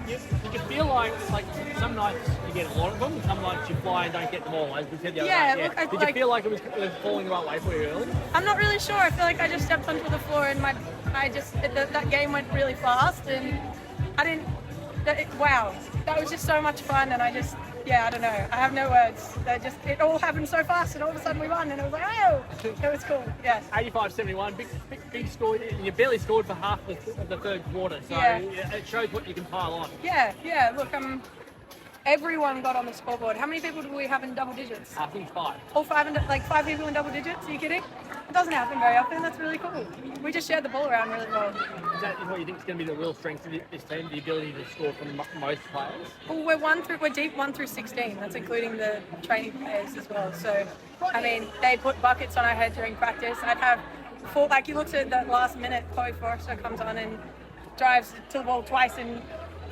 did you feel like some nights you get a lot of them, some nights you fly and don't get them all, as we said the other night? Look, Did you feel like it was falling the right way for you early? I'm not really sure. I feel like I just stepped onto the floor and that game went really fast, and I didn't. Wow, that was just so much fun, and I don't know. I have no words. It all happened so fast, and all of a sudden we won, and it was like, oh, it was cool. Yeah. 85-71, big score. You barely scored for half of the third quarter, so it shows what you can pile on. Yeah. Look, everyone got on the scoreboard. How many people do we have in double digits? I think 5. All 5 5 people in double digits? Are you kidding? It doesn't happen very often. That's really cool. We just shared the ball around really well. Is that what you think is going to be the real strength of this team, the ability to score from most players? Well, we're deep 1 through 16. That's including the training players as well. So, I mean, they put buckets on our head during practice. I'd have 4, you looked at that last minute, Chloe Forrester comes on and drives to the ball twice in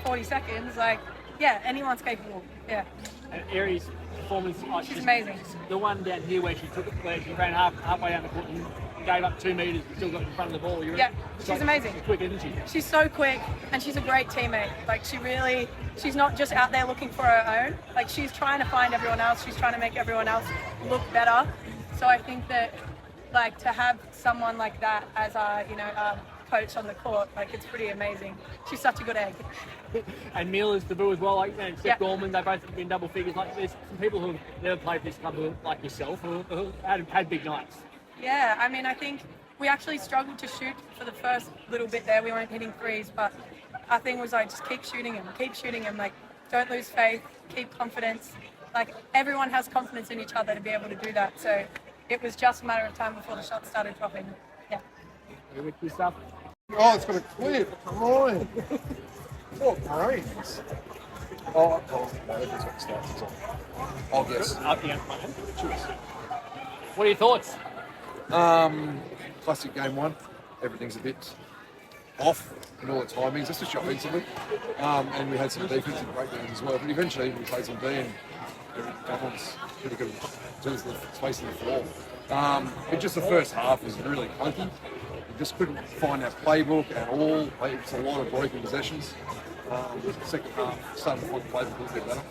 40 seconds. Anyone's capable. Yeah. And Aries' performance, she's amazing. The one down here where she ran halfway down the court and gave up 2 metres, still got in front of the ball. She's amazing. She's quick, isn't she? She's so quick, and she's a great teammate. She's not just out there looking for her own. She's trying to find everyone else. She's trying to make everyone else look better. So I think that, to have someone like that as our coach on the court, it's pretty amazing. She's such a good egg. And Miller's debut as well, Steph Gorman, they both have been double figures. There's some people who have never played this club, like yourself, who had big nights. Yeah, I mean, I think we actually struggled to shoot for the first little bit there. We weren't hitting threes, but our thing was just keep shooting him. Don't lose faith, keep confidence. Everyone has confidence in each other to be able to do that. So it was just a matter of time before the shots started dropping. Yeah. With your stuff. Oh, it's got a clip. Come on. Oh, brains. Oh, no, this is what starts. Oh, yes. What are your thoughts? Classic game 1. Everything's a bit off in all the timings, especially offensively. And we had some defensive breakdowns as well. But eventually we played some D and everyone's pretty good in terms of the space in the floor. Just the first half was really clunky. We just couldn't find our playbook at all. It's a lot of broken possessions. The second half started to find the playbook a little bit better.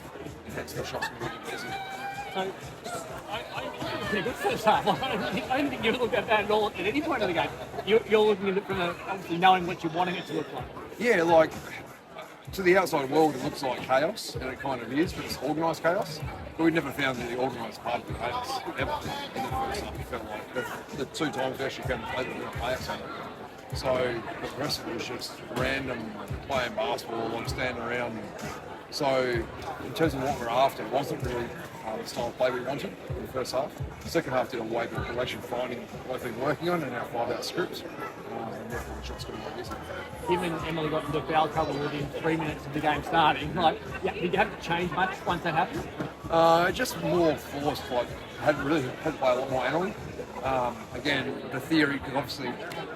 And hence the shots were really easy. So, I think it was pretty good first half. I don't think you looked at that at all at any point of the game. You're looking at it from obviously knowing what you're wanting it to look like. Yeah, to the outside world it looks like chaos, and it kind of is, but it's organised chaos. But we never found the organised part of the chaos, ever. In the first half, it felt like the 2 times we actually found the play, we didn't play outside. So the rest of it was just random playing basketball and standing around. So in terms of what we're after, it wasn't really the style of play we wanted in the first half. The second half did a way better direction, finding what we've been working on and our 5-out script. And therefore the shots got more easy. Him and Anneli got into foul trouble within 3 minutes of the game starting. Did you have to change much once that happened? Just more forced. Had to play a lot more Anneli. Again, the theory, because obviously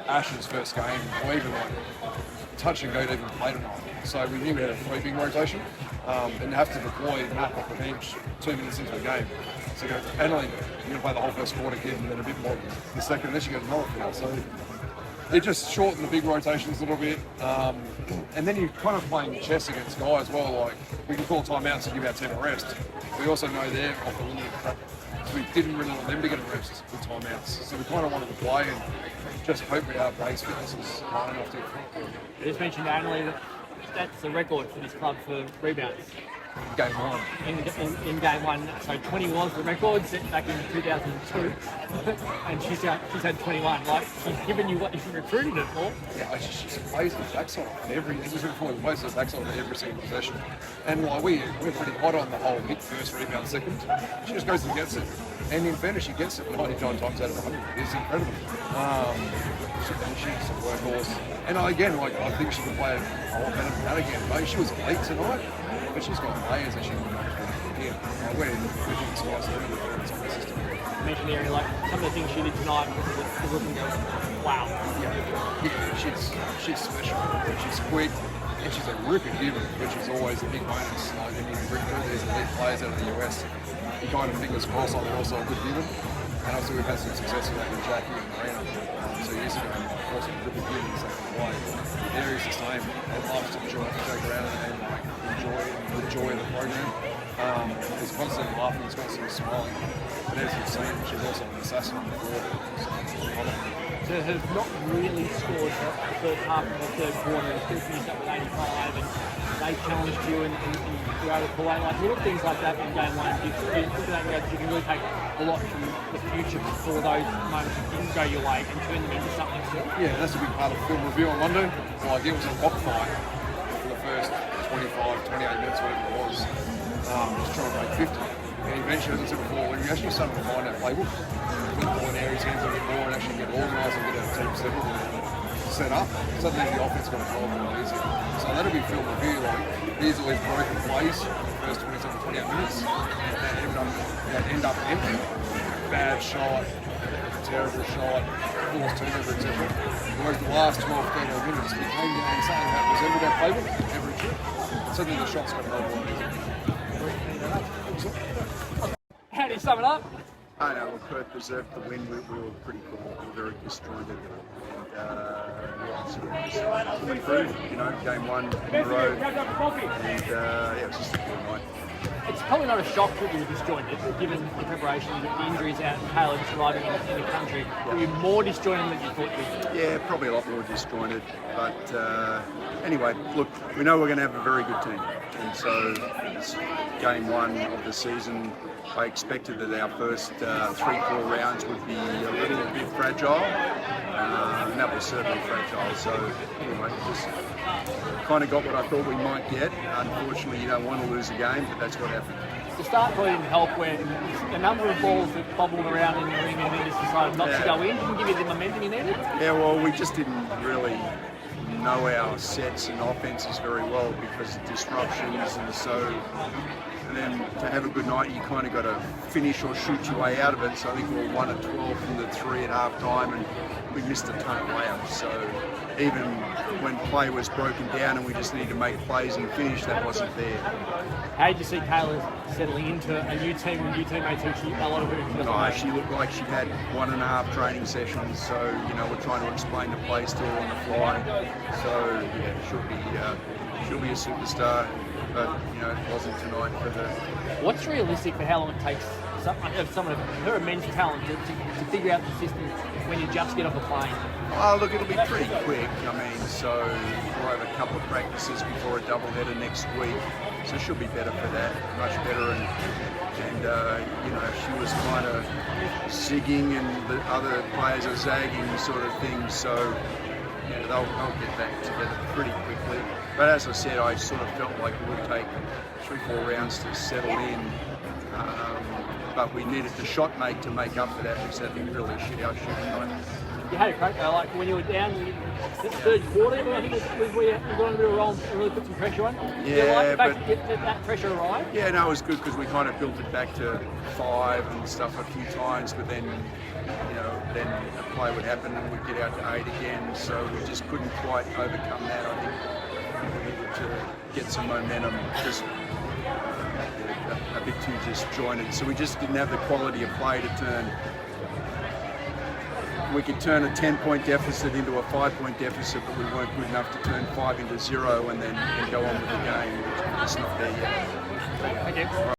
Ash's first game, or even touch and go to even play tonight. So we knew we had a 3 big rotation, and have to deploy Matt off the bench 2 minutes into the game. So you go, Anneli, you're going to play the whole first quarter, kid, and then a bit more the second, and then she got another foul. So it just shortened the big rotations a little bit. And then you're kind of playing chess against guys. Well, we can call timeouts to give our team a rest. We also know they're off the linear track. So we didn't really want them to get a rest with timeouts. So we kind of wanted to play and just hope our base fitness is high enough to. You just mentioned, Anneli, that that's the record for this club for rebounds. Game 1. In game 1, so 20 was the record set back in 2002, and she's had 21. She's given you what you recruited her for. Yeah, she plays the backside on every. This is before the plays the backside on every single possession, and we're pretty hot on the whole hit first, rebound second. She just goes and gets it, and in fairness, she gets it 99 times out of 100. It's incredible. She's a workhorse, and again, I think she can play a lot better than that again. Maybe she was late tonight. But she's got players that she can we're doing spice in the system. You mentioned the area, some of the things she did tonight was looking wow. Yeah, she's special. She's quick, and she's a ripper giver, which is always a big bonus. When you bring through these elite players out of the US, you kind of fingers crossed they're also a good giver. And also we've had some success with that with Jackie and Marina. So years ago, also the beginnings of why Aries is the same. They love to joke around and like enjoy the program. He's constantly laughing, he's constantly smiling. But as you've seen, she's also an assassin on the board. So has not really scored the first half of the third quarter and still finished up with 85, and they challenged you and you were able to pull out like little things like that in game one. You look at that and go, you can really take a lot from the future before those moments that didn't go your way and turn them into something still. Yeah, that's a big part of film review on Monday. Like it was a rock fight for the first 25, 28 minutes, whatever it was. Just trying to break 50. And eventually, as I said before, when we actually started to find our playbook, put the ball in Aries' hands a bit more and actually get organised and get our team settled and set up, suddenly the offense got a hell of a lot easier. So that'll be film review. Like these are these broken plays in the first 27, 28 minutes that end up empty. Bad shot, terrible shot, forced turnover, etc. Whereas the last 12, 13 minutes, we came down and something that resembled our playbook every trip. Suddenly the shots got a hell of a lot easier. How do you sum it up? I know, well, Perth deserved the win. We were pretty cool. We were very disjointed. And sort of just went through, game one on the road. And it was just a cool night. It's probably not a shock that you were disjointed, given the preparation, the injuries out and Taylor just arriving in the country. Were you more disjointed than you thought you would? Yeah, probably a lot more disjointed. But anyway, look, we know we're going to have a very good team. And so it's game one of the season. I expected that our first 3-4 rounds would be a little bit fragile, and that was certainly fragile. So anyway, just kind of got what I thought we might get. Unfortunately, you don't want to lose a game, but that's what happened. The start probably didn't help when the number of balls that bobbled around in the ring and then just decided not to go in didn't give you the momentum you needed? Yeah, well, we just didn't really know our sets and offenses very well because of disruptions, and so then to have a good night you kind of got to finish or shoot your way out of it. So I think we were 1 of 12 from the 3 at half time, and we missed a ton of layups. So even when play was broken down and we just needed to make plays and finish, that wasn't there. How did you see Taylor settling into a new team with new teammates who she, a lot of who No, she looked like she had 1.5 training sessions, so we're trying to explain the plays to her on the fly. So yeah, she'll be a superstar, but it wasn't tonight for her. What's realistic for how long it takes someone of her immense talent to figure out the system when you just get off a plane? Oh, look, it'll be pretty quick. So we'll have a couple of practices before a doubleheader next week. So she'll be better for that, much better. And she was kind of zigging and the other players are zagging sort of thing. So they'll get back together pretty quickly. But as I said, I sort of felt like it would take 3-4 rounds to settle in. But we needed the shot make to make up for that. We said really shit our shooting night. You had a crack, like when you were down the third quarter, I think it was where you got on a bit of a roll and really put some pressure on. Yeah, but get that pressure arrive? Yeah, no, it was good because we kind of built it back to 5 and stuff a few times, but then, then a play would happen and we'd get out to 8 again, so we just couldn't quite overcome that. I think we needed to get some momentum, just a bit too disjointed, so we just didn't have the quality of play to turn. We could turn a 10-point deficit into a 5-point deficit, but we weren't good enough to turn 5 into 0 and then go on with the game. It's not there yet. Thank you.